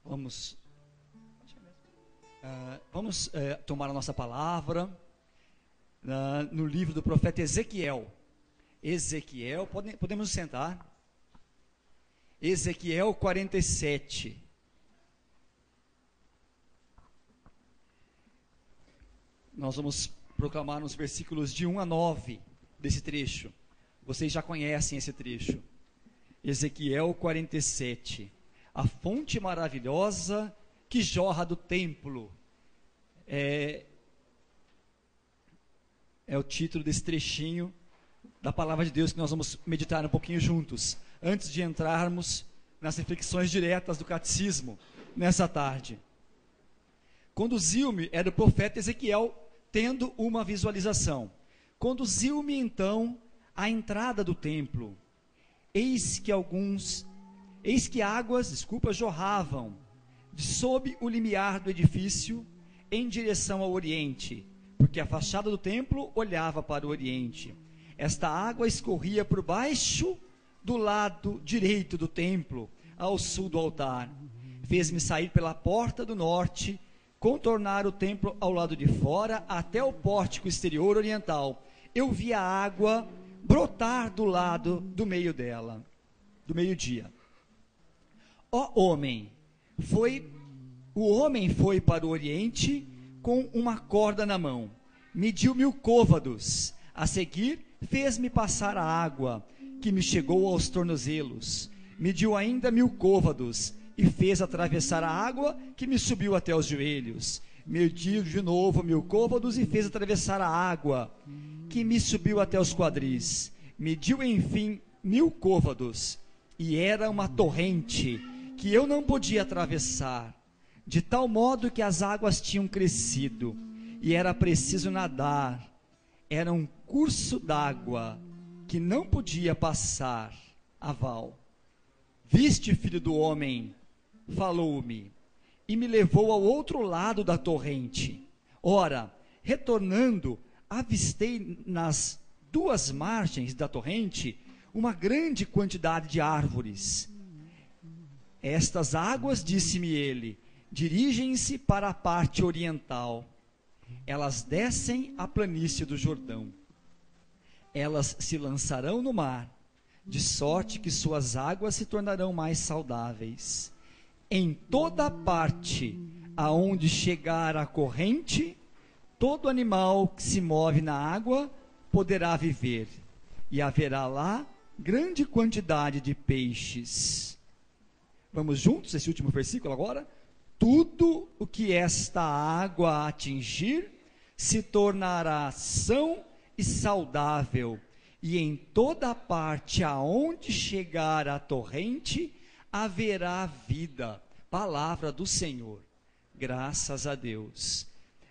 Vamos tomar a nossa palavra no livro do profeta Ezequiel. Ezequiel, podemos nos sentar. Ezequiel 47. Nós vamos proclamar nos versículos de 1 a 9 desse trecho. Vocês já conhecem esse trecho. Ezequiel 47. A fonte maravilhosa que jorra do templo. É o título desse trechinho da palavra de Deus que nós vamos meditar um pouquinho juntos, antes de entrarmos nas reflexões diretas do catecismo nessa tarde. Conduziu-me, era o profeta Ezequiel tendo uma visualização. Conduziu-me então à entrada do templo. Eis que águas, jorravam de sob o limiar do edifício em direção ao oriente, porque a fachada do templo olhava para o oriente. Esta água escorria por baixo do lado direito do templo, ao sul do altar. Fez-me sair pela porta do norte, contornar o templo ao lado de fora, até o pórtico exterior oriental. Eu vi a água brotar do lado do meio dela, do meio-dia. O homem foi para o oriente com uma corda na mão, mediu 1000 côvados, a seguir fez-me passar a água, que me chegou aos tornozelos, mediu ainda 1000 côvados, e fez atravessar a água, que me subiu até os joelhos, mediu de novo 1000 côvados, e fez atravessar a água, que me subiu até os quadris, mediu enfim 1000 côvados, e era uma torrente, que eu não podia atravessar, de tal modo que as águas tinham crescido, e era preciso nadar. Era um curso d'água, que não podia passar a val. Viste, filho do homem, falou-me, e me levou ao outro lado da torrente. Ora, retornando, avistei nas duas margens da torrente uma grande quantidade de árvores. Estas águas, disse-me ele, dirigem-se para a parte oriental. Elas descem a planície do Jordão. Elas se lançarão no mar, de sorte que suas águas se tornarão mais saudáveis. Em toda parte aonde chegar a corrente, todo animal que se move na água poderá viver, e haverá lá grande quantidade de peixes. Vamos juntos, esse último versículo agora? Tudo o que esta água atingir se tornará são e saudável, e em toda parte aonde chegar a torrente haverá vida. Palavra do Senhor, graças a Deus.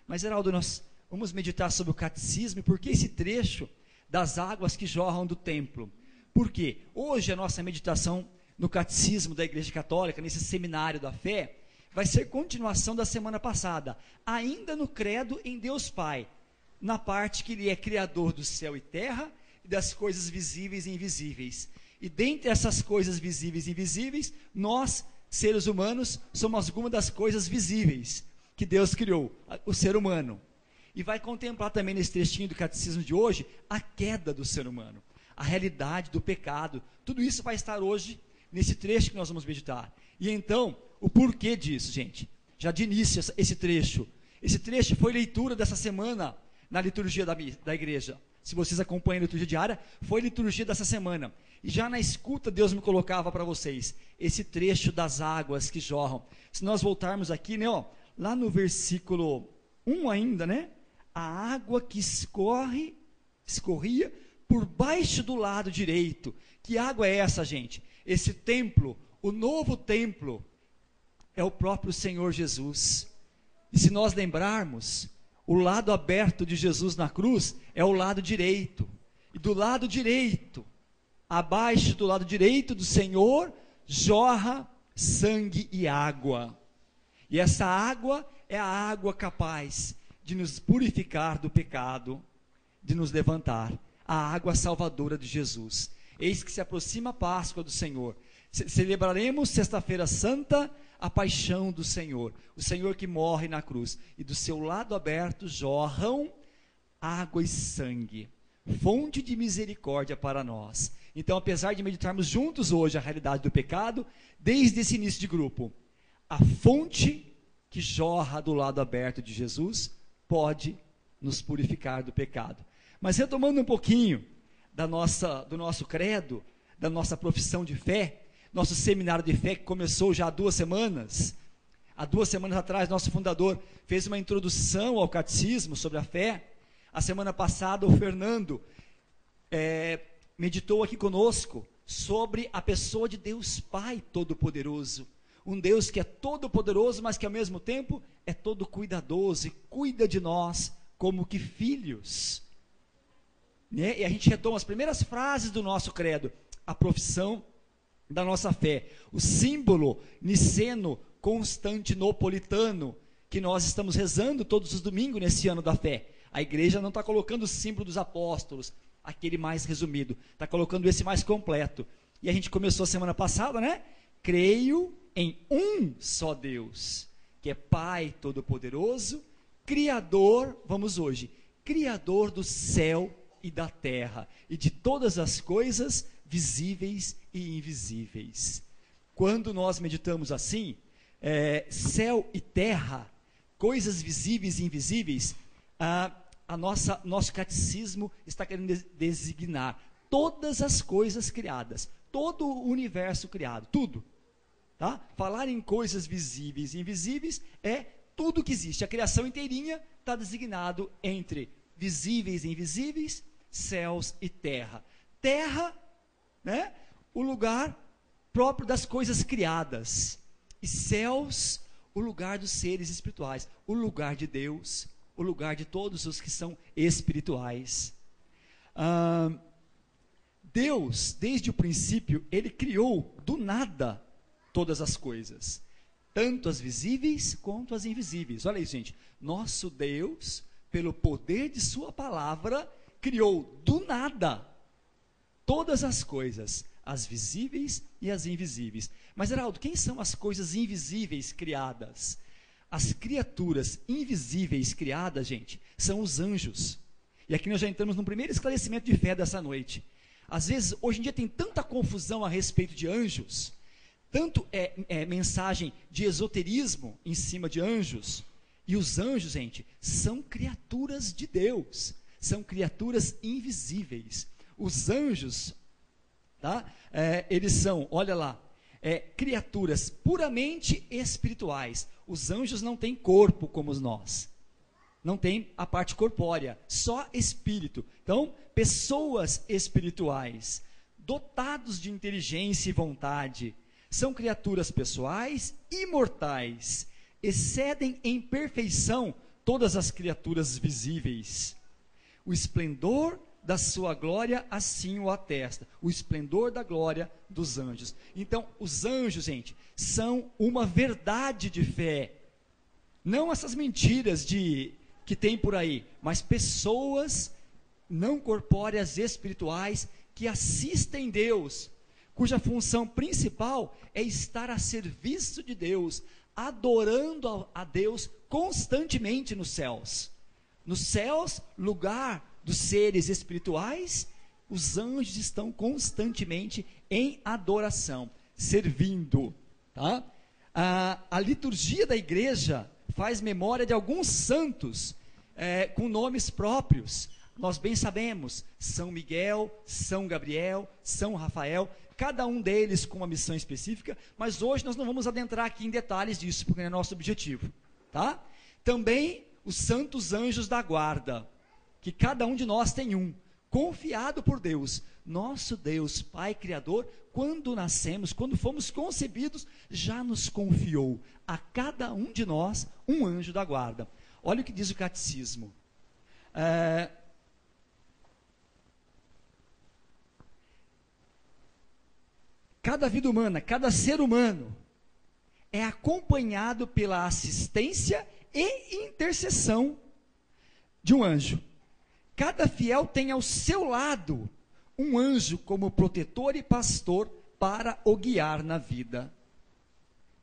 Mas, Heraldo, nós vamos meditar sobre o catecismo e por que esse trecho das águas que jorram do templo. Por quê? Hoje a nossa meditação no catecismo da Igreja Católica, nesse seminário da fé, vai ser continuação da semana passada, ainda no credo em Deus Pai, na parte que Ele é criador do céu e terra, e das coisas visíveis e invisíveis. E dentre essas coisas visíveis e invisíveis, nós, seres humanos, somos alguma das coisas visíveis que Deus criou, o ser humano. E vai contemplar também nesse trechinho do catecismo de hoje, a queda do ser humano, a realidade do pecado. Tudo isso vai estar hoje nesse trecho que nós vamos meditar. E então, o porquê disso, gente? Já de início, esse trecho foi leitura dessa semana na liturgia da igreja. Se vocês acompanham a liturgia diária, foi liturgia dessa semana. E já na escuta, Deus me colocava para vocês esse trecho das águas que jorram. Se nós voltarmos aqui, né, lá no versículo 1 ainda, né? A água que escorria por baixo do lado direito. Que água é essa, gente? Esse templo, o novo templo, é o próprio Senhor Jesus. E se nós lembrarmos, o lado aberto de Jesus na cruz é o lado direito. E do lado direito, abaixo do lado direito do Senhor, jorra sangue e água. E essa água é a água capaz de nos purificar do pecado, de nos levantar. A água salvadora de Jesus. Eis que se aproxima a Páscoa do Senhor. Celebraremos Sexta-feira Santa, a paixão do Senhor, o Senhor que morre na cruz, e do seu lado aberto jorram água e sangue, fonte de misericórdia para nós. Então, apesar de meditarmos juntos hoje a realidade do pecado, desde esse início de grupo, a fonte que jorra do lado aberto de Jesus pode nos purificar do pecado. Mas retomando um pouquinho do nosso credo, da nossa profissão de fé, nosso seminário de fé que começou já há 2 semanas. Há 2 semanas atrás, nosso fundador fez uma introdução ao catecismo sobre a fé. A semana passada, o Fernando meditou aqui conosco sobre a pessoa de Deus Pai Todo-Poderoso. Um Deus que é todo-poderoso, mas que ao mesmo tempo é todo cuidadoso e cuida de nós como que filhos. Né? E a gente retoma as primeiras frases do nosso credo, a profissão da nossa fé, o símbolo niceno-constantinopolitano, que nós estamos rezando todos os domingos nesse ano da fé. A igreja não está colocando o símbolo dos apóstolos, aquele mais resumido, está colocando esse mais completo. E a gente começou semana passada, né? Creio em um só Deus, que é Pai Todo-Poderoso, Criador, vamos hoje, Criador do céu e da terra, e de todas as coisas visíveis e invisíveis. Quando nós meditamos assim, céu e terra, coisas visíveis e invisíveis, nosso catecismo está querendo designar todas as coisas criadas, todo o universo criado, tudo. Tá? Falar em coisas visíveis e invisíveis é tudo que existe. A criação inteirinha está designado entre visíveis e invisíveis, céus e terra. Terra, né? O lugar próprio das coisas criadas. E céus, o lugar dos seres espirituais. O lugar de Deus, o lugar de todos os que são espirituais. Deus, desde o princípio, Ele criou do nada todas as coisas, tanto as visíveis quanto as invisíveis. Olha isso, gente. Nosso Deus, pelo poder de sua palavra, criou do nada todas as coisas, as visíveis e as invisíveis. Mas, Heraldo, quem são as coisas invisíveis criadas? As criaturas invisíveis criadas, gente, são os anjos. E aqui nós já entramos no primeiro esclarecimento de fé dessa noite. Às vezes, hoje em dia tem tanta confusão a respeito de anjos, tanto mensagem de esoterismo em cima de anjos. E os anjos, gente, são criaturas de Deus, são criaturas invisíveis. Os anjos, tá? Eles são, olha lá, criaturas puramente espirituais. Os anjos não têm corpo como nós, não tem a parte corpórea, só espírito. Então, pessoas espirituais, dotados de inteligência e vontade, são criaturas pessoais, imortais, excedem em perfeição todas as criaturas visíveis. O esplendor da sua glória assim o atesta, o esplendor da glória dos anjos. Então, os anjos, gente, são uma verdade de fé, não essas mentiras que tem por aí, mas pessoas não corpóreas espirituais que assistem Deus, cuja função principal é estar a serviço de Deus, adorando a Deus constantemente nos céus. Nos céus, lugar dos seres espirituais, os anjos estão constantemente em adoração, servindo. Tá? A liturgia da igreja faz memória de alguns santos com nomes próprios. Nós bem sabemos, São Miguel, São Gabriel, São Rafael, cada um deles com uma missão específica, mas hoje nós não vamos adentrar aqui em detalhes disso, porque não é nosso objetivo, tá? Também os santos anjos da guarda, que cada um de nós tem um, confiado por Deus, nosso Deus, Pai Criador, quando nascemos, quando fomos concebidos, já nos confiou a cada um de nós um anjo da guarda. Olha o que diz o catecismo. Cada vida humana, cada ser humano é acompanhado pela assistência e intercessão de um anjo. Cada fiel tem ao seu lado um anjo como protetor e pastor para o guiar na vida.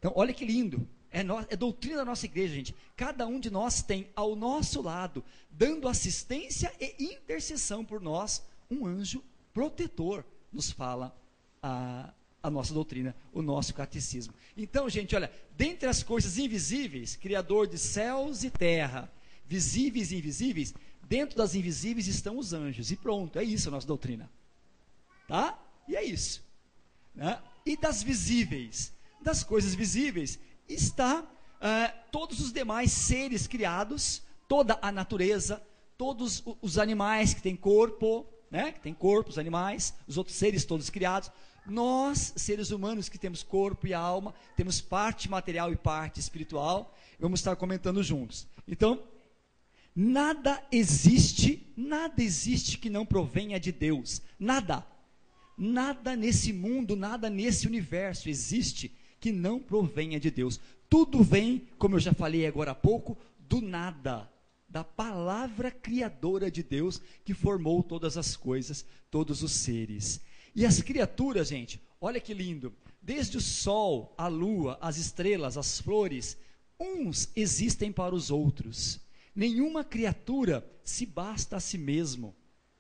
Então, olha que lindo. É doutrina da nossa igreja, gente. Cada um de nós tem ao nosso lado, dando assistência e intercessão por nós, um anjo protetor, nos fala a nossa doutrina, o nosso catecismo. Então, gente, olha, dentre as coisas invisíveis, Criador de céus e terra, visíveis e invisíveis, dentro das invisíveis estão os anjos, e pronto, é isso a nossa doutrina. Tá? E é isso. Né? E das visíveis, das coisas visíveis, está todos os demais seres criados, toda a natureza, todos os animais que têm corpo, né? Que têm corpo, os animais, os outros seres todos criados. Nós, seres humanos que temos corpo e alma, temos parte material e parte espiritual, vamos estar comentando juntos. Então, nada existe que não provenha de Deus. Nada nesse mundo, nada nesse universo existe que não provenha de Deus. Tudo vem, como eu já falei agora há pouco, do nada, da palavra criadora de Deus que formou todas as coisas, todos os seres. E as criaturas, gente, olha que lindo, desde o sol, a lua, as estrelas, as flores, uns existem para os outros. Nenhuma criatura se basta a si mesmo.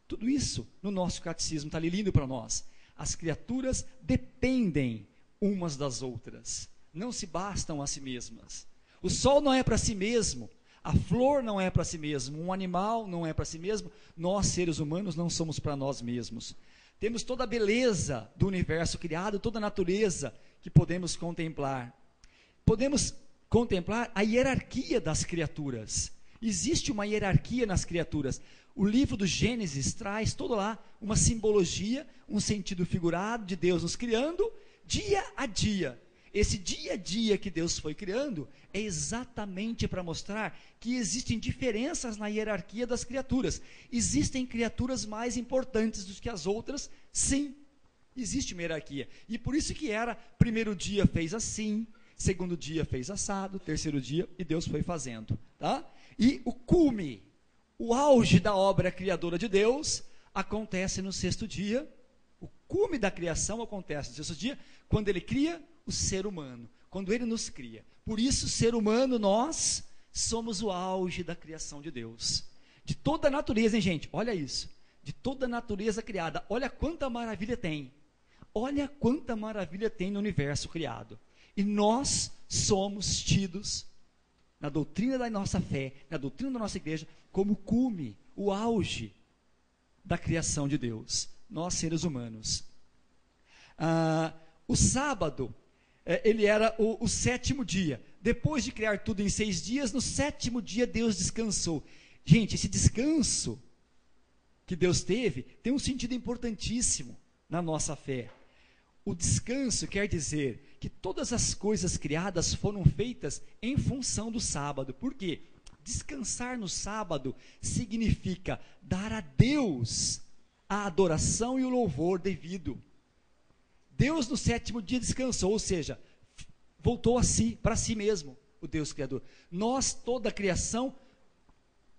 Tudo isso no nosso catecismo está ali lindo para nós. As criaturas dependem umas das outras, não se bastam a si mesmas. O sol não é para si mesmo, a flor não é para si mesmo, um animal não é para si mesmo, nós seres humanos não somos para nós mesmos. Temos toda a beleza do universo criado, toda a natureza que podemos contemplar. Podemos contemplar a hierarquia das criaturas. Existe uma hierarquia nas criaturas. O livro do Gênesis traz toda lá uma simbologia, um sentido figurado de Deus nos criando dia a dia. Esse dia a dia que Deus foi criando é exatamente para mostrar que existem diferenças na hierarquia das criaturas. Existem criaturas mais importantes do que as outras, sim. Existe uma hierarquia. E por isso que primeiro dia fez assim, segundo dia fez assado, terceiro dia, e Deus foi fazendo. Tá? E o cume, o auge da obra criadora de Deus, acontece no sexto dia. O cume da criação acontece no sexto dia, quando Ele cria o ser humano, quando Ele nos cria. Por isso, ser humano, nós somos o auge da criação de Deus. De toda a natureza, hein, gente? Olha isso. De toda a natureza criada. Olha quanta maravilha tem. Olha quanta maravilha tem no universo criado. E nós somos tidos, na doutrina da nossa fé, na doutrina da nossa igreja, como o cume, o auge da criação de Deus. Nós, seres humanos. O sábado, ele era o sétimo dia. Depois de criar tudo em 6 dias, no sétimo dia Deus descansou. Gente, esse descanso que Deus teve, tem um sentido importantíssimo na nossa fé. O descanso quer dizer que todas as coisas criadas foram feitas em função do sábado. Por quê? Descansar no sábado significa dar a Deus a adoração e o louvor devido. Deus no sétimo dia descansou, ou seja, voltou a si, para si mesmo, o Deus Criador. Nós, toda a criação,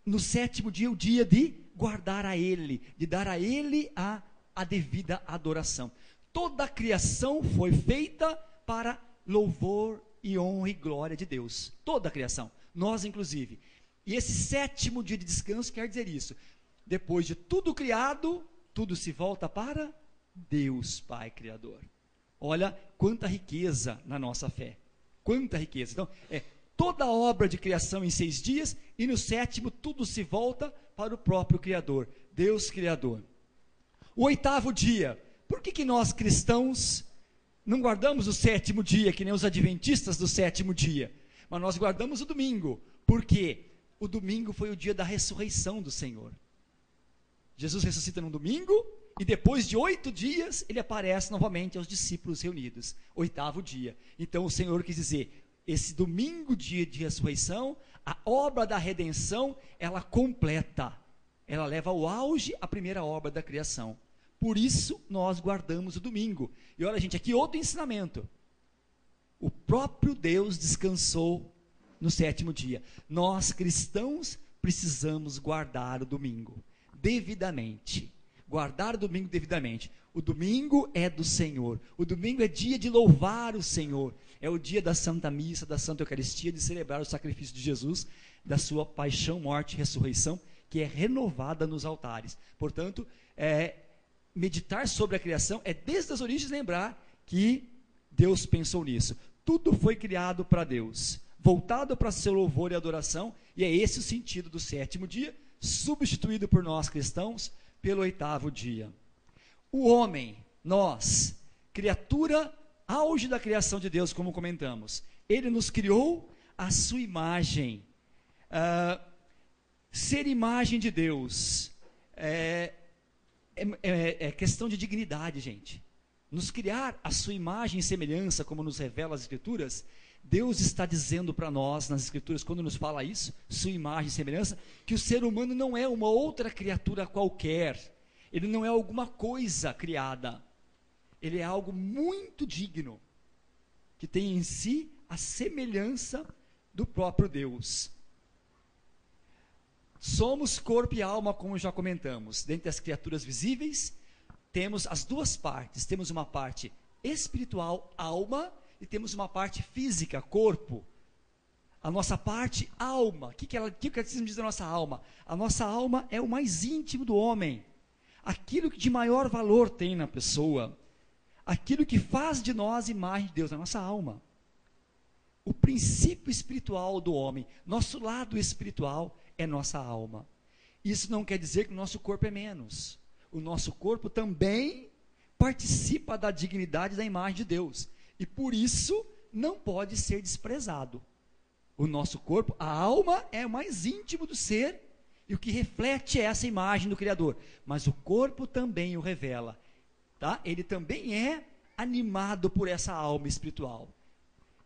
no sétimo dia, o dia de guardar a Ele, de dar a Ele a devida adoração. Toda a criação foi feita para louvor e honra e glória de Deus. Toda a criação, nós inclusive. E esse sétimo dia de descanso quer dizer isso. Depois de tudo criado, tudo se volta para Deus Pai Criador. Olha quanta riqueza na nossa fé. Quanta riqueza. Então, toda a obra de criação em 6 dias, e no sétimo tudo se volta para o próprio Criador, Deus Criador. O 8º dia, por que nós cristãos não guardamos o sétimo dia, que nem os adventistas do sétimo dia, mas nós guardamos o domingo? Porque o domingo foi o dia da ressurreição do Senhor. Jesus ressuscita no domingo, e depois de 8 dias, ele aparece novamente aos discípulos reunidos. 8º dia. Então o Senhor quis dizer, esse domingo, dia de ressurreição, a obra da redenção, ela completa. Ela leva ao auge a primeira obra da criação. Por isso, nós guardamos o domingo. E olha, gente, aqui outro ensinamento. O próprio Deus descansou no 7º dia. Nós, cristãos, precisamos guardar o domingo, devidamente. guardar o domingo devidamente. O domingo é do Senhor, o domingo é dia de louvar o Senhor, é o dia da Santa Missa, da Santa Eucaristia, de celebrar o sacrifício de Jesus, da sua paixão, morte e ressurreição, que é renovada nos altares. Portanto, meditar sobre a criação é desde as origens lembrar que Deus pensou nisso. Tudo foi criado para Deus, voltado para seu louvor e adoração, e é esse o sentido do sétimo dia, substituído por nós cristãos pelo oitavo dia. O homem, nós, criatura, auge da criação de Deus, como comentamos, ele nos criou à sua imagem. Ser imagem de Deus é questão de dignidade, gente. Nos criar à sua imagem e semelhança, como nos revela as Escrituras, Deus está dizendo para nós, nas Escrituras, quando nos fala isso, sua imagem e semelhança, que o ser humano não é uma outra criatura qualquer, ele não é alguma coisa criada, ele é algo muito digno, que tem em si a semelhança do próprio Deus. Somos corpo e alma, como já comentamos. Dentre as criaturas visíveis, temos as duas partes. Temos uma parte espiritual, alma, e temos uma parte física, corpo. A nossa parte, alma. O que o catecismo diz da nossa alma? A nossa alma é o mais íntimo do homem. Aquilo que de maior valor tem na pessoa. Aquilo que faz de nós imagem de Deus, a nossa alma. O princípio espiritual do homem, nosso lado espiritual é nossa alma. Isso não quer dizer que o nosso corpo é menos. O nosso corpo também participa da dignidade da imagem de Deus. E por isso não pode ser desprezado. O nosso corpo, a alma, é o mais íntimo do ser e o que reflete essa imagem do Criador. Mas o corpo também o revela. Tá? Ele também é animado por essa alma espiritual.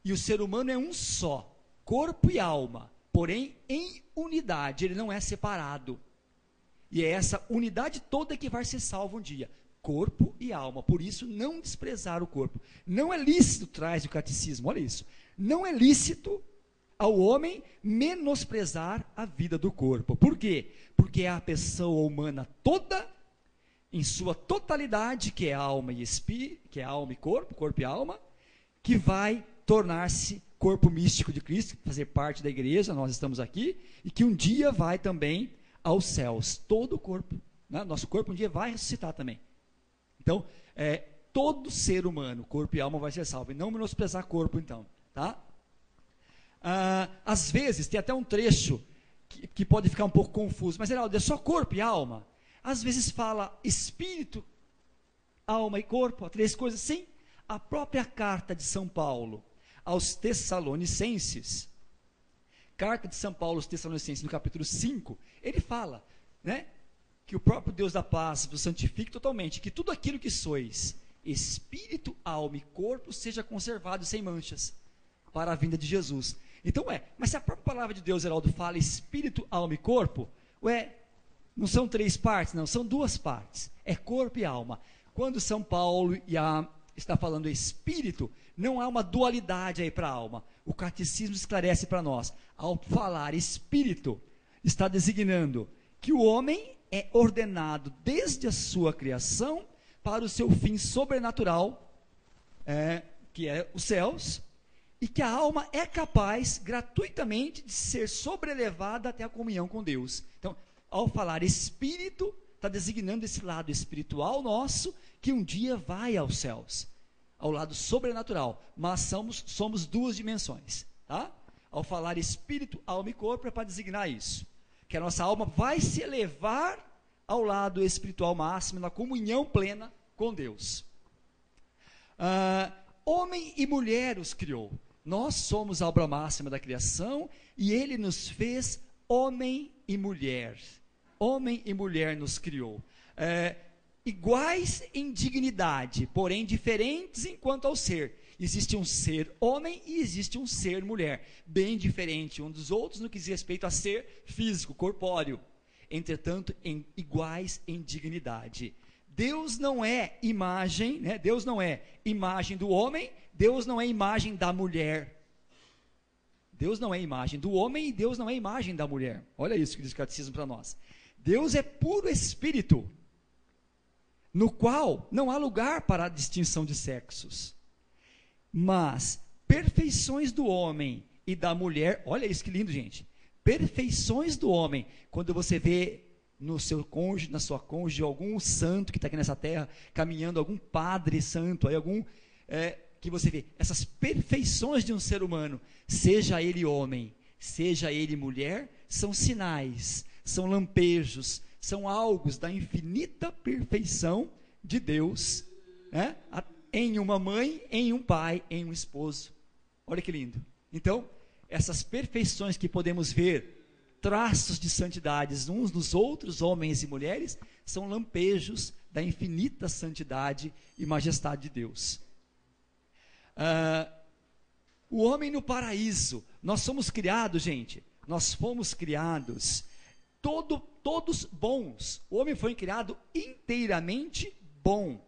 E o ser humano é um só, corpo e alma, porém em unidade, ele não é separado. E é essa unidade toda que vai ser salva um dia, corpo e alma. Por isso, não desprezar o corpo. Não é lícito, traz o catecismo, olha isso. Não é lícito ao homem menosprezar a vida do corpo. Por quê? Porque é a pessoa humana toda, em sua totalidade, que é alma e espírito, que é alma e corpo e alma, que vai tornar-se corpo místico de Cristo, fazer parte da igreja, nós estamos aqui, e que um dia vai também aos céus, todo o corpo, né? Nosso corpo um dia vai ressuscitar também. Então, todo ser humano, corpo e alma vai ser salvo, e não menosprezar corpo então, tá? Às vezes, tem até um trecho que pode ficar um pouco confuso, mas Heraldo, é só corpo e alma? Às vezes fala espírito, alma e corpo, três coisas, sim. A própria carta de São Paulo aos Tessalonicenses, carta de São Paulo aos Tessalonicenses, no capítulo 5, ele fala, né, que o próprio Deus da paz vos santifique totalmente, que tudo aquilo que sois, espírito, alma e corpo, seja conservado sem manchas, para a vinda de Jesus. Então, mas se a própria palavra de Deus, Heraldo, fala espírito, alma e corpo, não são três partes, não, são duas partes, é corpo e alma. Quando São Paulo está falando espírito, não há uma dualidade aí para a alma. O catecismo esclarece para nós, ao falar espírito, está designando que o homem é ordenado desde a sua criação para o seu fim sobrenatural, que é os céus, e que a alma é capaz gratuitamente de ser sobrelevada até a comunhão com Deus. Então, ao falar espírito, está designando esse lado espiritual nosso, que um dia vai aos céus, ao lado sobrenatural, mas somos duas dimensões, tá? Ao falar espírito, alma e corpo, é para designar isso, que a nossa alma vai se elevar ao lado espiritual máximo, na comunhão plena com Deus. Homem e mulher os criou, nós somos a obra máxima da criação, e Ele nos fez homem e mulher nos criou, iguais em dignidade, porém diferentes enquanto ao ser. Existe um ser homem e existe um ser mulher, bem diferente um dos outros no que diz respeito a ser físico, corpóreo, entretanto iguais em dignidade. Deus não é imagem, né? Deus não é imagem do homem, Deus não é imagem da mulher. Deus não é imagem do homem e Deus não é imagem da mulher. Olha isso que diz o catecismo para nós. Deus é puro espírito. no qual não há lugar para a distinção de sexos, mas perfeições do homem e da mulher. Olha isso que lindo, gente. Perfeições do homem. Quando você vê no seu cônjuge, na sua cônjuge, algum santo que está aqui nessa terra, caminhando, algum padre santo, aí algum que você vê, essas perfeições de um ser humano, seja ele homem, seja ele mulher, são sinais, são lampejos, são algos da infinita perfeição de Deus, em uma mãe, em um pai, em um esposo. Olha que lindo. Então, essas perfeições que podemos ver, traços de santidades uns nos outros, homens e mulheres, são lampejos da infinita santidade e majestade de Deus. O homem no paraíso, nós somos criados, gente, nós fomos criados todos bons. O homem foi criado inteiramente bom,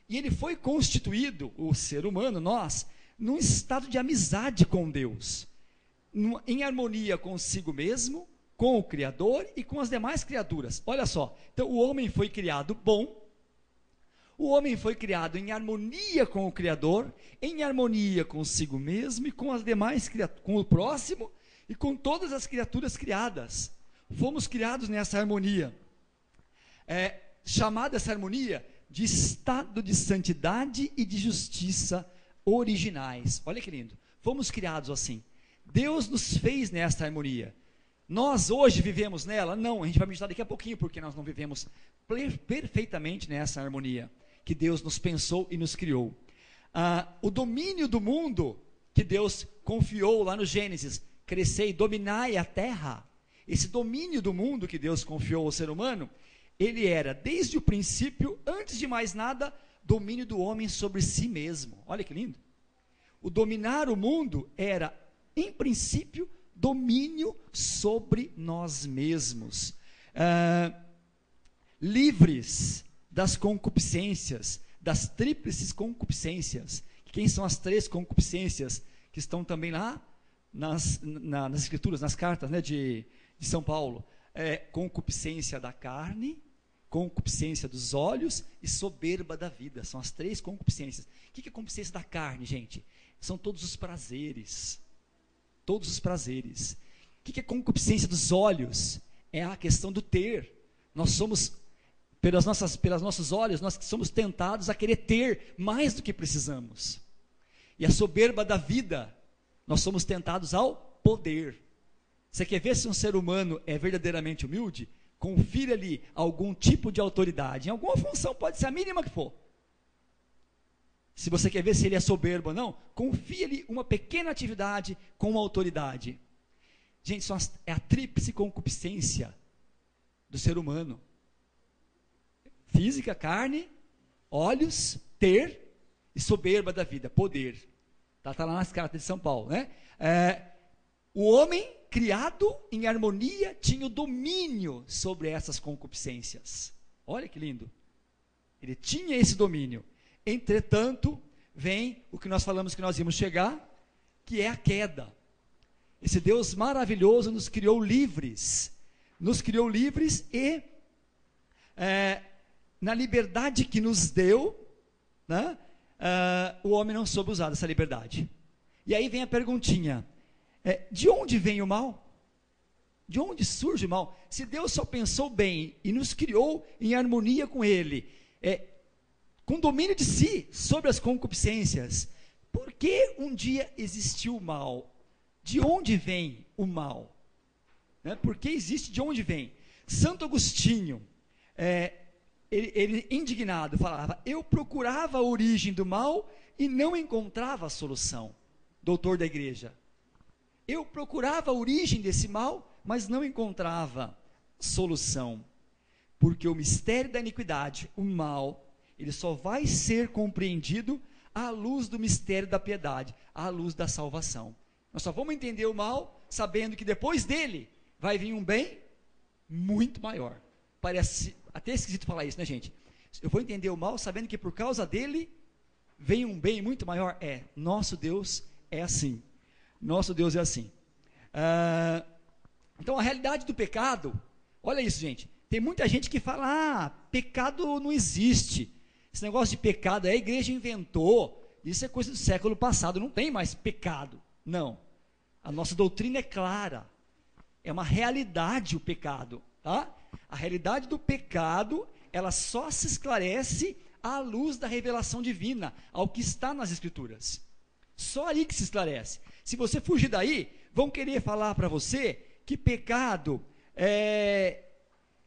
e ele foi constituído, o ser humano, nós, num estado de amizade com Deus, em harmonia consigo mesmo, com o Criador e com as demais criaturas. Olha só, então o homem foi criado bom, o homem foi criado em harmonia com o Criador, em harmonia consigo mesmo e com as demais criaturas, com o próximo e com todas as criaturas criadas. Fomos criados nessa harmonia, chamada essa harmonia de estado de santidade e de justiça originais. Olha que lindo, fomos criados assim. Deus nos fez nessa harmonia. Nós hoje vivemos nela? Não, a gente vai meditar daqui a pouquinho, porque nós não vivemos perfeitamente nessa harmonia que Deus nos pensou e nos criou. O domínio do mundo que Deus confiou lá no Gênesis, crescei e dominai a terra. Esse domínio do mundo que Deus confiou ao ser humano, ele era, desde o princípio, antes de mais nada, domínio do homem sobre si mesmo. Olha que lindo. O dominar o mundo era, em princípio, domínio sobre nós mesmos, livres das concupiscências, das tríplices concupiscências. Quem são as três concupiscências que estão também lá nas escrituras, nas cartas, de São Paulo? Concupiscência da carne, concupiscência dos olhos e soberba da vida. São as três concupiscências. O que é concupiscência da carne, gente? São todos os prazeres. Todos os prazeres. O que é concupiscência dos olhos? É a questão do ter. Nós somos, pelos nossos olhos, nós somos tentados a querer ter mais do que precisamos. E a soberba da vida, nós somos tentados ao poder. Você quer ver se um ser humano é verdadeiramente humilde? Confira-lhe algum tipo de autoridade, em alguma função, pode ser a mínima que for. Se você quer ver se ele é soberbo ou não, confia-lhe uma pequena atividade com uma autoridade. Gente, é a tríplice concupiscência do ser humano: física, carne, olhos, ter e soberba da vida, poder. Está lá nas cartas de São Paulo, o homem criado em harmonia tinha o domínio sobre essas concupiscências. Olha que lindo. Ele tinha esse domínio. Entretanto, vem o que nós falamos que nós íamos chegar, que é a queda. Esse Deus maravilhoso nos criou livres e na liberdade que nos deu, o homem não soube usar dessa liberdade. E aí vem a perguntinha: de onde vem o mal? De onde surge o mal? Se Deus só pensou bem e nos criou em harmonia com Ele, com domínio de si sobre as concupiscências, por que um dia existiu o mal? De onde vem o mal? Por que existe? De onde vem? Santo Agostinho, ele indignado falava: eu procurava a origem do mal e não encontrava a solução. Doutor da igreja. Eu procurava a origem desse mal, mas não encontrava solução. Porque o mistério da iniquidade, o mal, ele só vai ser compreendido à luz do mistério da piedade, à luz da salvação. Nós só vamos entender o mal sabendo que depois dele vai vir um bem muito maior. Parece até esquisito falar isso, né, gente? Eu vou entender o mal sabendo que por causa dele vem um bem muito maior. Nosso Deus é assim. Nosso Deus é assim. Então a realidade do pecado, olha isso, gente, Tem muita gente que fala, pecado não existe. Esse negócio de pecado a igreja inventou. Isso é coisa do século passado, não tem mais pecado. Não. A nossa doutrina é clara. É uma realidade o pecado, tá? A realidade do pecado, ela só se esclarece à luz da revelação divina, ao que está nas Escrituras. Só aí que se esclarece. Se você fugir daí, vão querer falar para você que pecado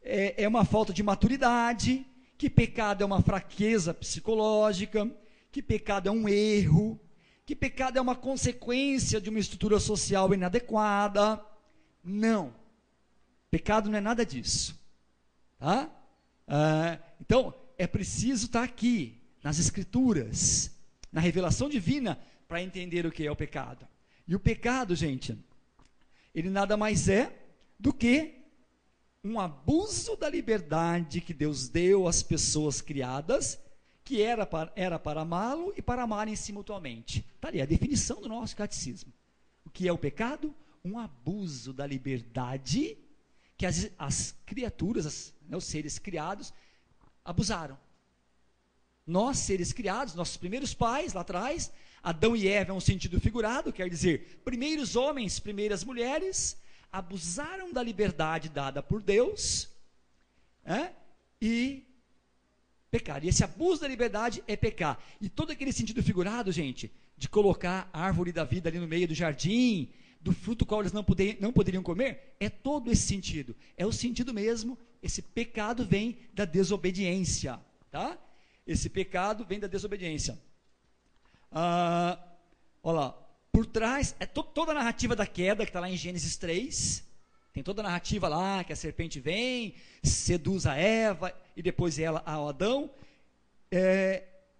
é uma falta de maturidade, que pecado é uma fraqueza psicológica, que pecado é um erro, que pecado é uma consequência de uma estrutura social inadequada. Não, pecado não é nada disso, tá? Então, é preciso estar aqui, nas Escrituras, na revelação divina, para entender o que é o pecado. E o pecado, gente, ele nada mais é do que um abuso da liberdade que Deus deu às pessoas criadas, que era para amá-lo e para amarem-se mutuamente. Está ali a definição do nosso catecismo. O que é o pecado? Um abuso da liberdade que as criaturas, os seres criados, abusaram. Nós, seres criados, nossos primeiros pais, lá atrás, Adão e Eva é um sentido figurado, quer dizer, primeiros homens, primeiras mulheres, abusaram da liberdade dada por Deus, e pecaram. E esse abuso da liberdade é pecar. E todo aquele sentido figurado, gente, de colocar a árvore da vida ali no meio do jardim, do fruto qual eles não poderiam comer, é todo esse sentido. É o sentido mesmo, esse pecado vem da desobediência, tá? Esse pecado vem da desobediência. Olha lá, por trás, toda a narrativa da queda, que está lá em Gênesis 3, tem toda a narrativa lá, que a serpente vem, seduz a Eva, e depois ela ao Adão,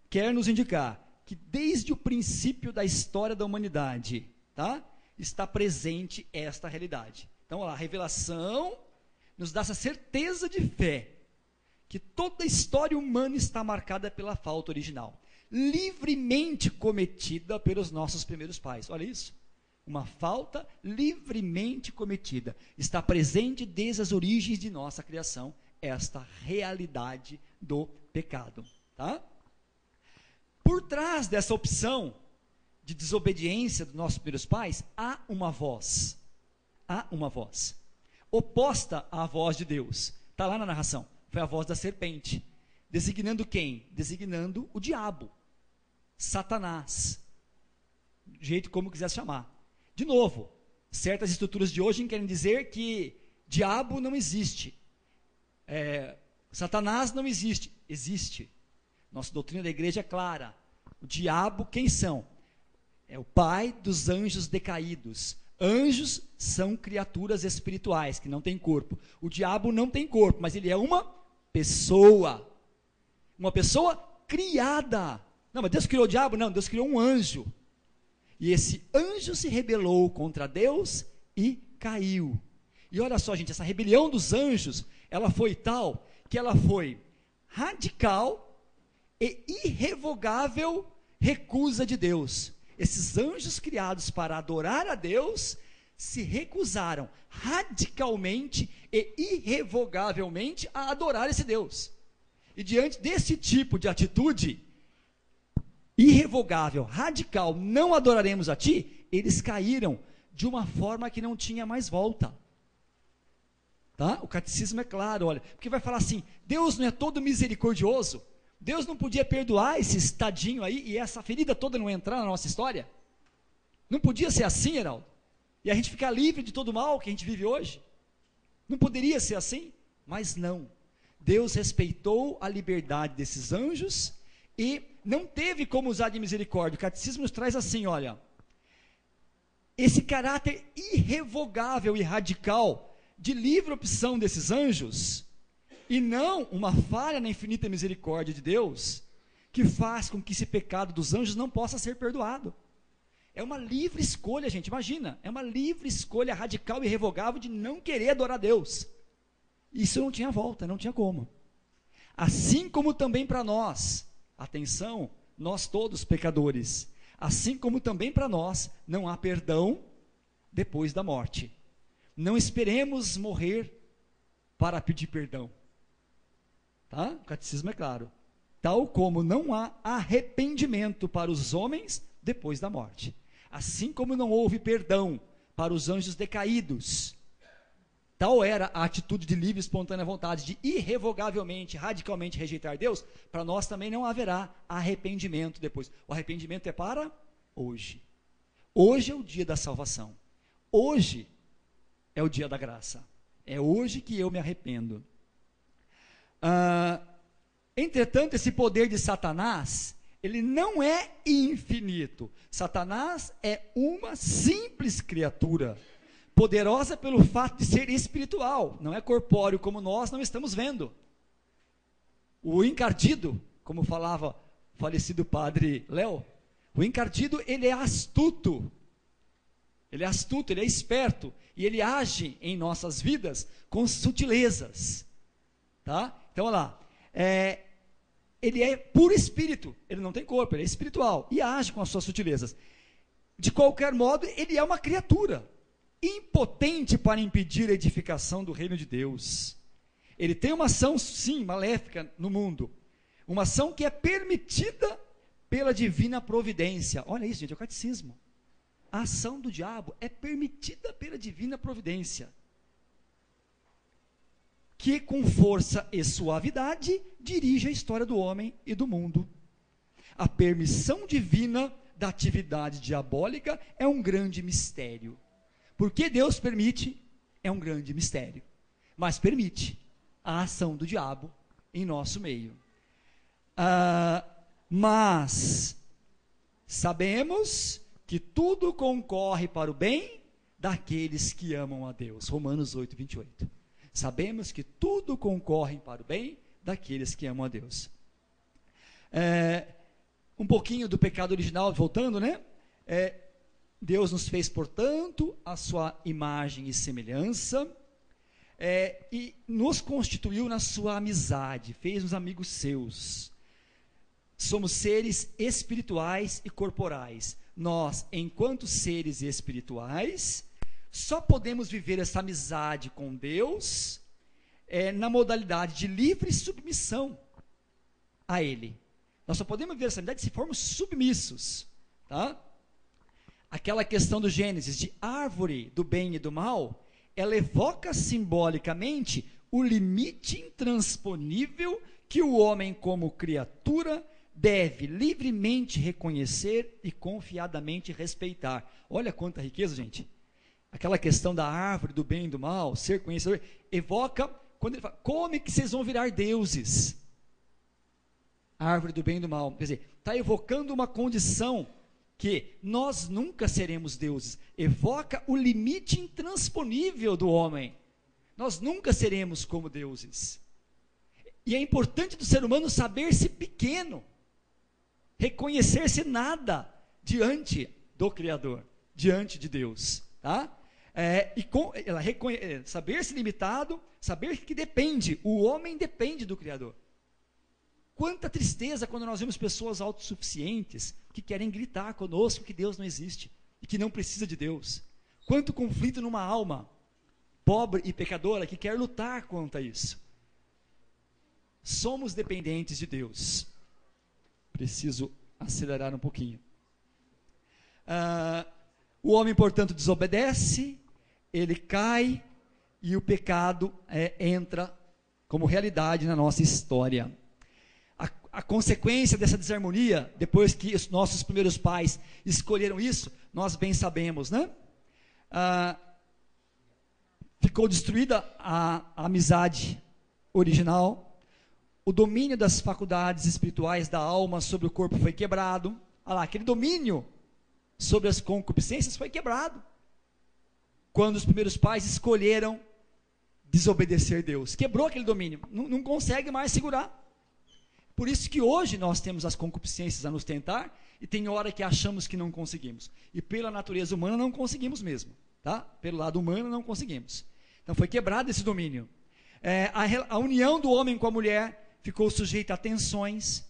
quer nos indicar que desde o princípio da história da humanidade, tá, está presente esta realidade. Então, a revelação nos dá essa certeza de fé, que toda a história humana está marcada pela falta original, livremente cometida pelos nossos primeiros pais. Olha isso, uma falta livremente cometida, está presente desde as origens de nossa criação, esta realidade do pecado, tá? Por trás dessa opção de desobediência dos nossos primeiros pais, há uma voz, oposta à voz de Deus, está lá na narração, foi a voz da serpente, designando quem? Designando o diabo, Satanás, do jeito como quiser chamar. De novo, certas estruturas de hoje querem dizer que diabo não existe, Satanás não existe. Existe. Nossa doutrina da igreja é clara. O diabo, quem são? É o pai dos anjos decaídos. Anjos são criaturas espirituais que não têm corpo. O diabo não tem corpo, mas ele é uma pessoa criada. Não, mas Deus criou o diabo? Não, Deus criou um anjo. E esse anjo se rebelou contra Deus e caiu. E olha só, gente, essa rebelião dos anjos, ela foi tal que ela foi radical e irrevogável recusa de Deus. Esses anjos criados para adorar a Deus se recusaram radicalmente e irrevogavelmente a adorar esse Deus. E diante desse tipo de atitude irrevogável, radical, não adoraremos a ti, eles caíram de uma forma que não tinha mais volta. Tá? O catecismo é claro, olha, porque vai falar assim, Deus não é todo misericordioso? Deus não podia perdoar esse estadinho aí e essa ferida toda não entrar na nossa história? Não podia ser assim, Heraldo? E a gente ficar livre de todo o mal que a gente vive hoje? Não poderia ser assim? Mas não. Deus respeitou a liberdade desses anjos e não teve como usar de misericórdia. O catecismo nos traz assim, olha, esse caráter irrevogável e radical de livre opção desses anjos, e não uma falha na infinita misericórdia de Deus, que faz com que esse pecado dos anjos não possa ser perdoado. É uma livre escolha, gente, imagina, é uma livre escolha radical e irrevogável de não querer adorar a Deus. Isso não tinha volta, não tinha como. Assim como também para nós, atenção, nós todos pecadores, assim como também para nós não há perdão depois da morte. Não esperemos morrer para pedir perdão. Tá? O catecismo é claro. Tal como não há arrependimento para os homens depois da morte. Assim como não houve perdão para os anjos decaídos. Tal era a atitude de livre e espontânea vontade de irrevogavelmente, radicalmente rejeitar Deus, para nós também não haverá arrependimento depois. O arrependimento é para hoje. Hoje é o dia da salvação. Hoje é o dia da graça. É hoje que eu me arrependo. Entretanto, esse poder de Satanás, ele não é infinito. Satanás é uma simples criatura, poderosa pelo fato de ser espiritual, não é corpóreo como nós não estamos vendo. O encardido, como falava o falecido padre Léo, o encardido, ele é astuto, ele é esperto, e ele age em nossas vidas com sutilezas, tá? Então, olha lá, ele é puro espírito, ele não tem corpo, ele é espiritual, e age com as suas sutilezas. De qualquer modo, ele é uma criatura, impotente para impedir a edificação do reino de Deus. Ele tem uma ação, sim, maléfica no mundo, uma ação que é permitida pela divina providência. Olha isso, gente, é o catecismo. A ação do diabo é permitida pela divina providência, que com força e suavidade dirige a história do homem e do mundo. A permissão divina da atividade diabólica é um grande mistério. Por que Deus permite? É um grande mistério. Mas permite a ação do diabo em nosso meio. Mas sabemos que tudo concorre para o bem daqueles que amam a Deus. Romanos 8, 28. Sabemos que tudo concorre para o bem daqueles que amam a Deus. Um pouquinho do pecado original, voltando, né? Deus nos fez, portanto, a sua imagem e semelhança, e nos constituiu na sua amizade, fez-nos amigos seus. Somos seres espirituais e corporais. Nós, enquanto seres espirituais, só podemos viver essa amizade com Deus na modalidade de livre submissão a Ele. Nós só podemos viver essa amizade se formos submissos, tá? Aquela questão do Gênesis, de árvore do bem e do mal, ela evoca simbolicamente o limite intransponível que o homem, como criatura, deve livremente reconhecer e confiadamente respeitar. Olha quanta riqueza, gente. Aquela questão da árvore do bem e do mal, ser conhecedor, evoca, quando ele fala, como é que vocês vão virar deuses? A árvore do bem e do mal, quer dizer, está evocando uma condição que nós nunca seremos deuses, evoca o limite intransponível do homem, nós nunca seremos como deuses, e é importante do ser humano saber-se pequeno, reconhecer-se nada diante do Criador, diante de Deus, tá? Saber-se limitado, saber que depende, o homem depende do Criador. Quanta tristeza quando nós vemos pessoas autossuficientes que querem gritar conosco que Deus não existe e que não precisa de Deus. Quanto conflito numa alma pobre e pecadora que quer lutar contra isso. Somos dependentes de Deus. Preciso acelerar um pouquinho. O homem, portanto, desobedece, ele cai e o pecado entra como realidade na nossa história. A consequência dessa desarmonia, depois que os nossos primeiros pais escolheram isso, nós bem sabemos, né? Ficou destruída a amizade original, o domínio das faculdades espirituais da alma sobre o corpo foi quebrado. Olha lá, aquele domínio sobre as concupiscências foi quebrado, quando os primeiros pais escolheram desobedecer Deus, quebrou aquele domínio, não consegue mais segurar. Por isso que hoje nós temos as concupiscências a nos tentar, e tem hora que achamos que não conseguimos, e pela natureza humana não conseguimos mesmo, tá? Pelo lado humano não conseguimos. Então foi quebrado esse domínio. A união do homem com a mulher ficou sujeita a tensões,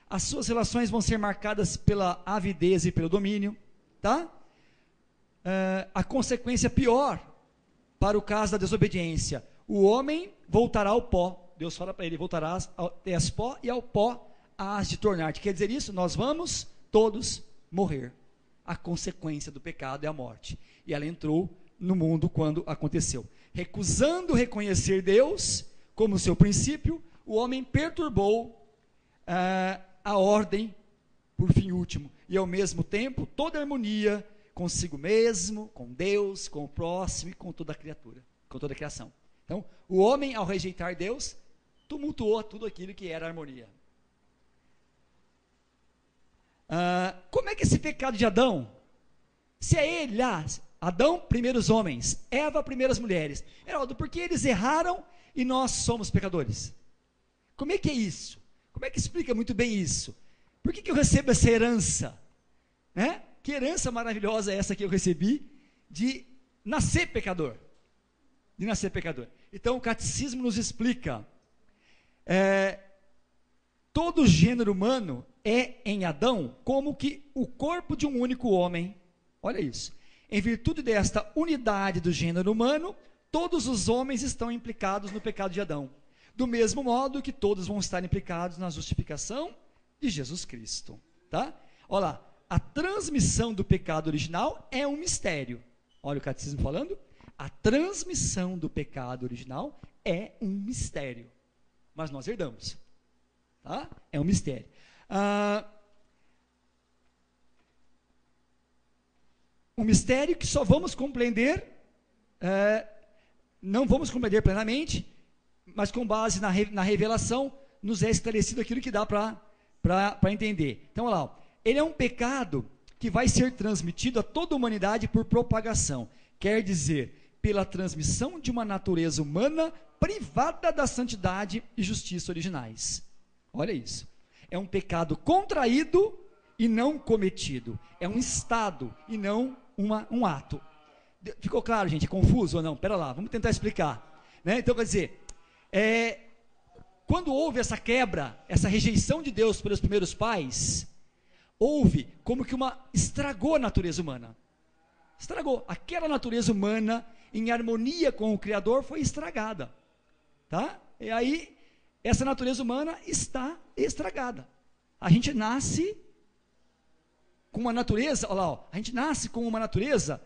as suas relações vão ser marcadas pela avidez e pelo domínio, tá? A consequência pior, para o caso da desobediência, o homem voltará ao pó, Deus fala para ele: voltarás até as pó, e ao pó hás de tornar-te. Quer dizer isso? Nós vamos todos morrer. A consequência do pecado é a morte. E ela entrou no mundo quando aconteceu. Recusando reconhecer Deus como seu princípio, o homem perturbou a ordem por fim último, e ao mesmo tempo toda a harmonia consigo mesmo, com Deus, com o próximo e com toda a criatura, com toda a criação. Então, o homem, ao rejeitar Deus, tumultuou tudo aquilo que era harmonia. Como é que esse pecado de Adão, se é ele lá, Adão, primeiros homens, Eva, primeiras mulheres, Heraldo, por que eles erraram e nós somos pecadores? Como é que é isso? Como é que explica muito bem isso? Por que eu recebo essa herança? Né? Que herança maravilhosa é essa que eu recebi de nascer pecador? De nascer pecador. Então o catecismo nos explica, todo o gênero humano é em Adão como que o corpo de um único homem. Olha isso. Em virtude desta unidade do gênero humano, todos os homens estão implicados no pecado de Adão. Do mesmo modo que todos vão estar implicados na justificação de Jesus Cristo. Tá? Olha lá. A transmissão do pecado original é um mistério. Olha o catecismo falando. A transmissão do pecado original é um mistério. Mas nós herdamos. Tá? É um mistério. Um mistério que só vamos compreender, não vamos compreender plenamente, mas com base na revelação, nos é esclarecido aquilo que dá para entender. Então, olha lá. Ele é um pecado que vai ser transmitido a toda a humanidade por propagação. Quer dizer, pela transmissão de uma natureza humana privada da santidade e justiça originais. Olha isso. É um pecado contraído e não cometido. É um estado e não um ato. Ficou claro, gente? É confuso ou não? Pera lá, vamos tentar explicar. Né? Então, quer dizer, quando houve essa quebra, essa rejeição de Deus pelos primeiros pais, houve como que estragou a natureza humana. Estragou. Aquela natureza humana, em harmonia com o Criador, foi estragada. Tá? E aí, essa natureza humana está estragada. A gente nasce com uma natureza, olha lá, ó, a gente nasce com uma natureza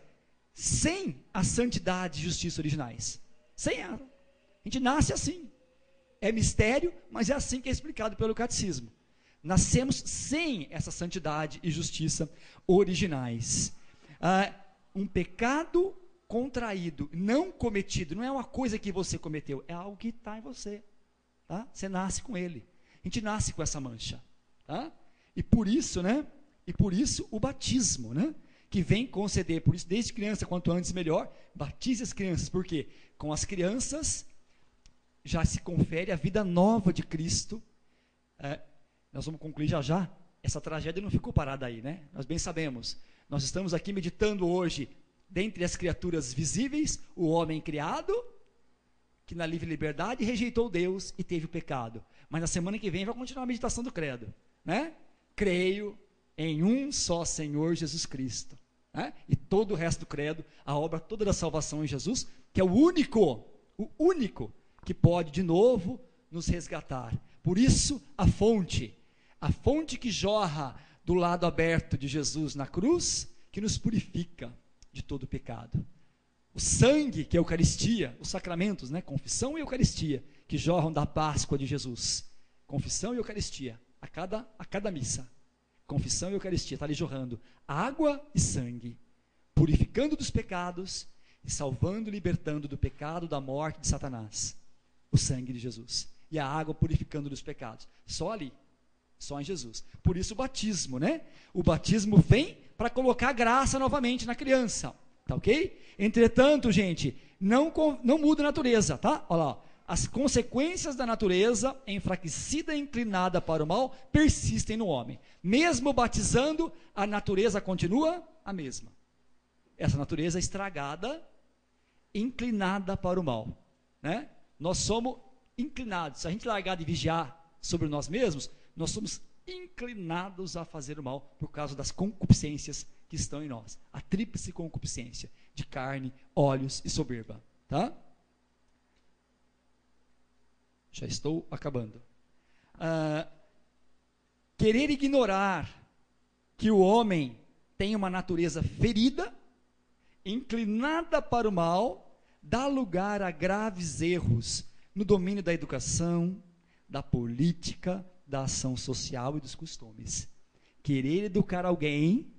sem a santidade e justiça originais. Sem ela. A gente nasce assim. É mistério, mas é assim que é explicado pelo catecismo. Nascemos sem essa santidade e justiça originais. Um pecado contraído, não cometido, não é uma coisa que você cometeu, é algo que está em você. Tá? Você nasce com ele. A gente nasce com essa mancha. Tá? E por isso, né? E por isso o batismo, né? Que vem conceder, por isso desde criança, quanto antes melhor, batize as crianças, porque com as crianças já se confere a vida nova de Cristo. Nós vamos concluir já. Essa tragédia não ficou parada aí, né? Nós bem sabemos. Nós estamos aqui meditando hoje, dentre as criaturas visíveis, o homem criado, que na livre liberdade rejeitou Deus e teve o pecado. Mas na semana que vem vai continuar a meditação do credo, né? Creio em um só Senhor Jesus Cristo, né? E todo o resto do credo, a obra toda da salvação em Jesus, que é o único que pode de novo nos resgatar. Por isso a fonte que jorra do lado aberto de Jesus na cruz, que nos purifica de todo o pecado. O sangue, que é a Eucaristia, os sacramentos, né? Confissão e Eucaristia, que jorram da Páscoa de Jesus. Confissão e Eucaristia, a cada missa. Confissão e Eucaristia, está ali jorrando água e sangue, purificando dos pecados e salvando e libertando do pecado, da morte de Satanás. O sangue de Jesus. E a água purificando dos pecados. Só ali. Só em Jesus. Por isso o batismo, né? O batismo vem para colocar graça novamente na criança. Tá ok? Entretanto, gente, não muda a natureza, tá? Olha lá. As consequências da natureza, enfraquecida e inclinada para o mal, persistem no homem. Mesmo batizando, a natureza continua a mesma. Essa natureza estragada, inclinada para o mal, né? Nós somos inclinados. Se a gente largar de vigiar sobre nós mesmos, nós somos inclinados a fazer o mal por causa das concupiscências que estão em nós. A tríplice concupiscência de carne, olhos e soberba. Tá? Já estou acabando. Querer ignorar que o homem tem uma natureza ferida, inclinada para o mal, dá lugar a graves erros no domínio da educação, da política, da ação social e dos costumes. Querer educar alguém,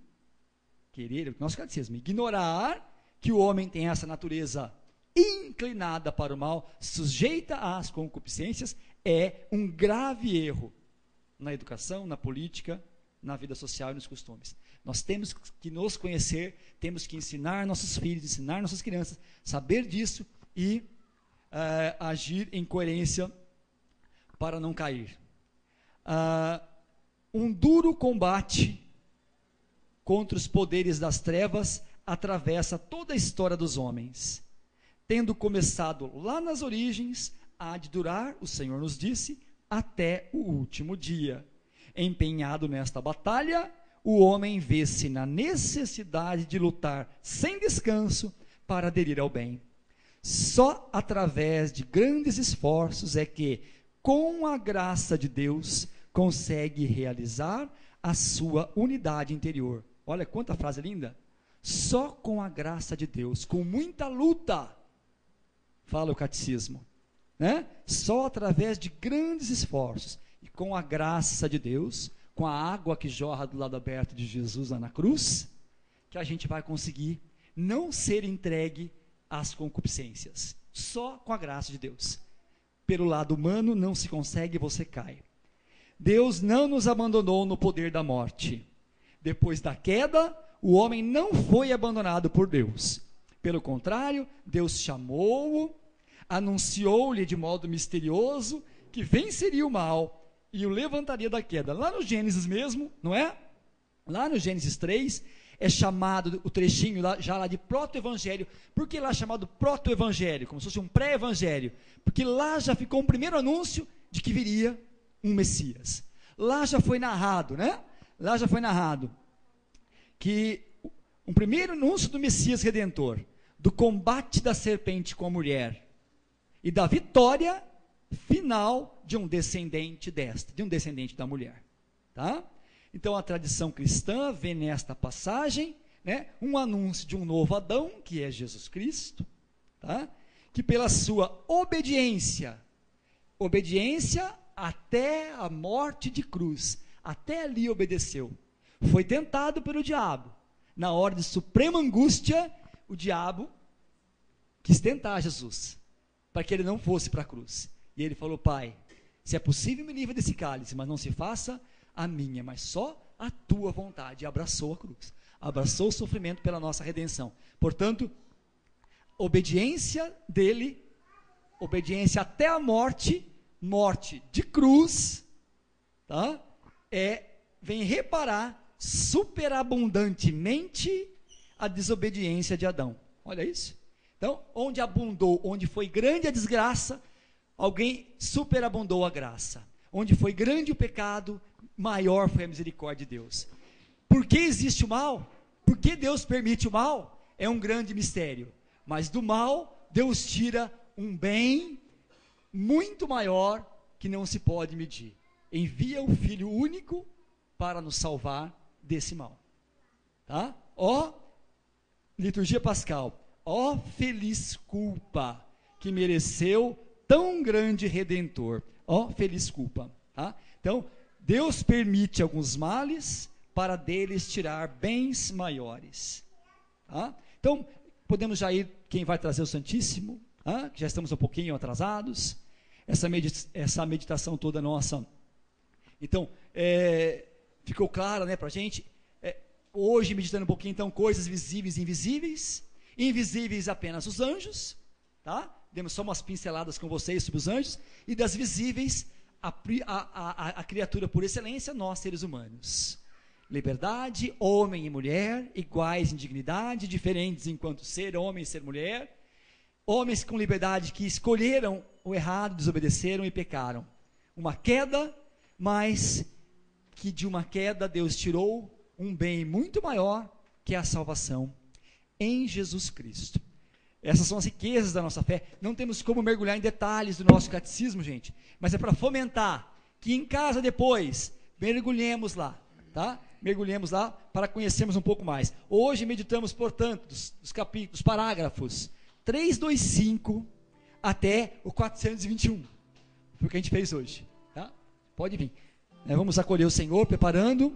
nosso catecismo, ignorar que o homem tem essa natureza inclinada para o mal, sujeita às concupiscências, é um grave erro na educação, na política, na vida social e nos costumes. Nós temos que nos conhecer, temos que ensinar nossos filhos, ensinar nossas crianças, saber disso e agir em coerência para não cair. Um duro combate contra os poderes das trevas atravessa toda a história dos homens. Tendo começado lá nas origens, há de durar, o Senhor nos disse, até o último dia. Empenhado nesta batalha, o homem vê-se na necessidade de lutar sem descanso para aderir ao bem. Só através de grandes esforços é que, com a graça de Deus, consegue realizar a sua unidade interior. Olha quanta frase linda. Só com a graça de Deus, com muita luta, fala o catecismo, né? Só através de grandes esforços e com a graça de Deus, com a água que jorra do lado aberto de Jesus lá na cruz, que a gente vai conseguir não ser entregue às concupiscências. Só com a graça de Deus. Pelo lado humano não se consegue, você cai. Deus não nos abandonou no poder da morte. Depois da queda, o homem não foi abandonado por Deus. Pelo contrário, Deus chamou-o, anunciou-lhe de modo misterioso que venceria o mal e o levantaria da queda. Lá no Gênesis mesmo, não é? Lá no Gênesis 3, é chamado o trechinho já lá de proto-evangelho. Por que lá é chamado proto-evangelho? Como se fosse um pré-evangelho. Porque lá já ficou um primeiro anúncio de que viria um Messias. Lá já foi narrado, né? Lá já foi narrado que um primeiro anúncio do Messias Redentor, do combate da serpente com a mulher e da vitória final de um descendente de um descendente da mulher, tá? Então a tradição cristã vê nesta passagem, né, um anúncio de um novo Adão, que é Jesus Cristo, tá? Que pela sua obediência até a morte de cruz, até ali obedeceu, foi tentado pelo diabo, na hora de suprema angústia, o diabo quis tentar Jesus, para que ele não fosse para a cruz, e ele falou: Pai, se é possível me livre desse cálice, mas não se faça a minha, mas só a tua vontade. E abraçou a cruz, abraçou o sofrimento pela nossa redenção. Portanto, obediência dele, obediência até a morte de cruz, tá? Vem reparar superabundantemente a desobediência de Adão. Olha isso. Então, onde abundou, onde foi grande a desgraça, alguém superabundou a graça. Onde foi grande o pecado, maior foi a misericórdia de Deus. Por que existe o mal? Por que Deus permite o mal? É um grande mistério. Mas do mal, Deus tira um bem muito maior que não se pode medir. Envia o Filho único para nos salvar desse mal. Tá? Ó, liturgia pascal, ó feliz culpa que mereceu tão grande Redentor. Ó feliz culpa. Tá? Então, Deus permite alguns males para deles tirar bens maiores. Tá? Então, podemos já ir, quem vai trazer o Santíssimo, tá? Que já estamos um pouquinho atrasados, essa meditação toda nossa. Então, ficou claro, né, para a gente, hoje meditando um pouquinho, então, coisas visíveis e invisíveis, invisíveis apenas os anjos, tá? Demos só umas pinceladas com vocês sobre os anjos, e das visíveis, a criatura por excelência, nós seres humanos. Liberdade, homem e mulher, iguais em dignidade, diferentes enquanto ser homem e ser mulher, homens com liberdade que escolheram o errado, desobedeceram e pecaram. Uma queda, mas que de uma queda Deus tirou um bem muito maior, que é a salvação em Jesus Cristo. Essas são as riquezas da nossa fé. Não temos como mergulhar em detalhes do nosso catecismo, gente, mas é para fomentar que em casa depois mergulhemos lá, tá? Mergulhemos lá para conhecermos um pouco mais. Hoje meditamos, portanto, dos capítulos, parágrafos 325 até o 421. Foi o que a gente fez hoje, tá? Pode vir. Vamos acolher o Senhor, preparando